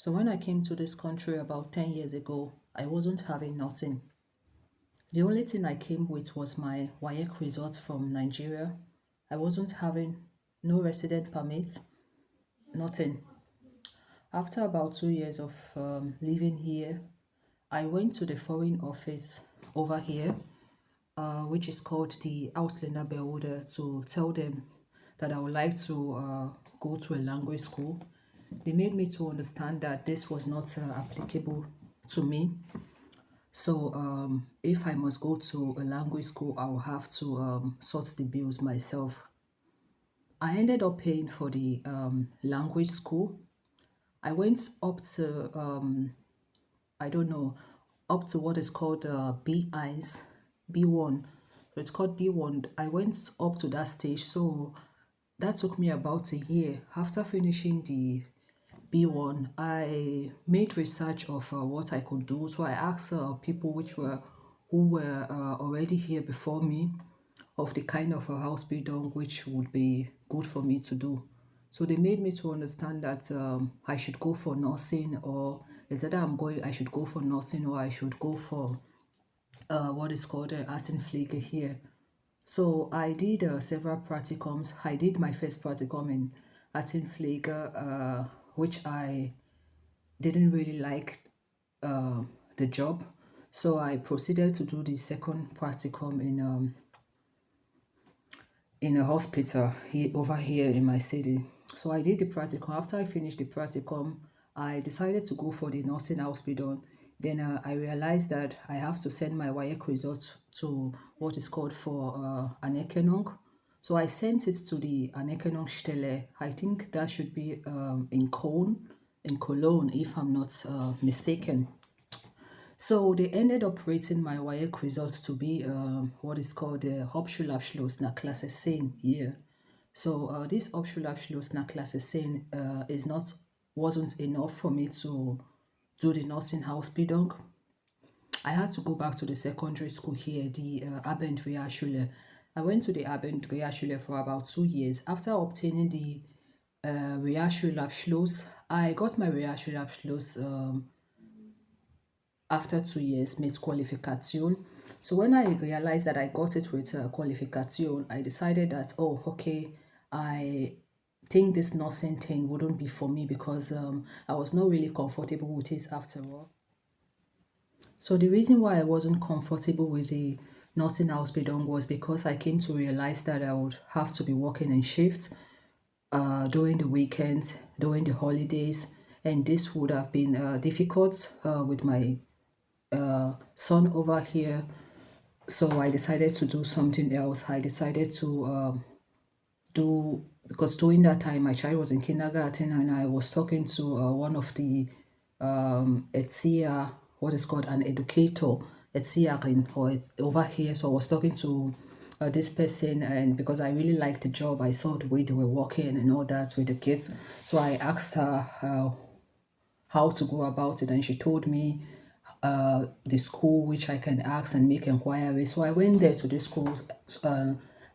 So when I came to this country about 10 years ago, I wasn't having nothing. The only thing I came with was my WAEC result from Nigeria. I wasn't having no resident permits, nothing. After about 2 years of living here, I went to the foreign office over here, which is called the Ausländerbehörde, to tell them that I would like to go to a language school. They made me to understand that this was not applicable to me. So if I must go to a language school, I will have to sort the bills myself. I ended up paying for the language school. I went up to I don't know, up to what is called B1s, B1. So it's called B1. I went up to that stage, so that took me about a year. After finishing the B1, I made research of what I could do. So I asked people who were already here before me of the kind of a house done which would be good for me to do. So they made me to understand that I should go for nursing, or instead I should go for nursing, or I should go for what is called art and flicker here. So I did several practicums. I did my first practicum in art and flicker, which I didn't really like the job. So I proceeded to do the second practicum in a hospital over here in my city. So I did the practicum. After I finished the practicum, I decided to go for the nursing hospital. Then I realized that I have to send my WAEC results to what is called for Anerkennung. So I sent it to the Anerkennungsstelle. I think that should be in Cologne, if I'm not mistaken. So they ended up rating my WAEC results to be what is called the Hauptschulabschluss nach Klasse 10 year. So this Hauptschulabschluss nach Klasse 10 wasn't enough for me to do the nursing Ausbildung. I had to go back to the secondary school here, the Abend Realschule. I went to the Abend Realschule for about 2 years. After obtaining the Realschulabschluss, I got my Realschulabschluss after 2 years mit qualification. So when I realized that I got it with qualification, I decided that, oh, okay, I think this nursing thing wouldn't be for me because I was not really comfortable with it after all. So the reason why I wasn't comfortable with the nursing hospital was because I came to realize that I would have to be working in shifts during the weekends, during the holidays, and this would have been difficult with my son over here. So I decided to do something else. I decided to do, because during that time my child was in kindergarten, and I was talking to one of the Etzia, what is called an educator, Etzierin, over here. So I was talking to this person, and because I really liked the job, I saw the way they were working and all that with the kids. So I asked her how to go about it, and she told me the school which I can ask and make inquiry. So I went there to the schools,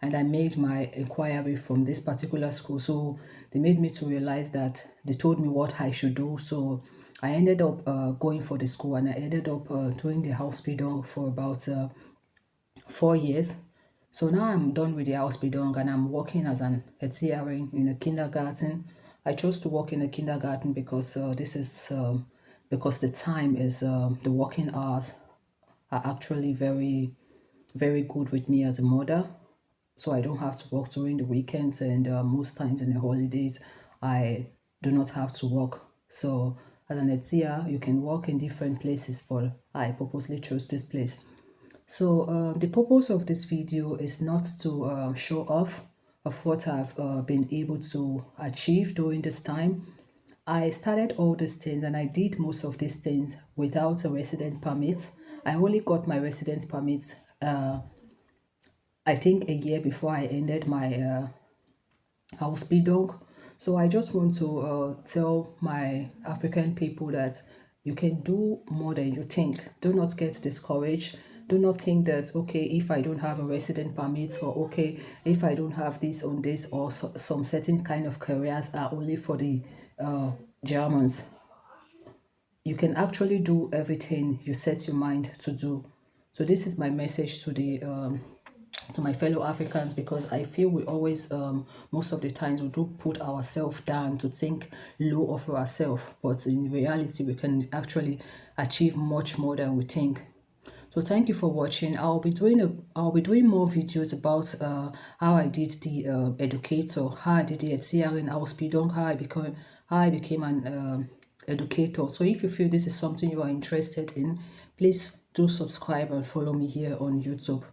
and I made my inquiry from this particular school. So they made me to realize that they told me what I should do. So I ended up going for the school, and I ended up doing the hospital for about 4 years. So now I'm done with the hospital, and I'm working as an Erzieherin in a kindergarten. I chose to work in a kindergarten because this is because the time is the working hours are actually very very good with me as a mother. So I don't have to work during the weekends, and most times in the holidays I do not have to work. So as an Etzia, you can work in different places, but I purposely chose this place. So the purpose of this video is not to show off of what I've been able to achieve during this time. I started all these things, and I did most of these things without a resident permit. I only got my residence permit I think a year before I ended my Ausbildung. So I just want to tell my African people that you can do more than you think. Do not get discouraged. Do not think that, okay, if I don't have a resident permit, or okay, if I don't have this on this, or some certain kind of careers are only for the Germans. you can actually do everything you set your mind to do. So this is my message to my fellow Africans, because I feel we always, most of the times, we do put ourselves down to think low of ourselves, but in reality, we can actually achieve much more than we think. So thank you for watching. I'll be doing more videos about how I did the educator, how I did the Erziehering Ausbildung, how I became an educator. So if you feel this is something you are interested in, please do subscribe and follow me here on YouTube.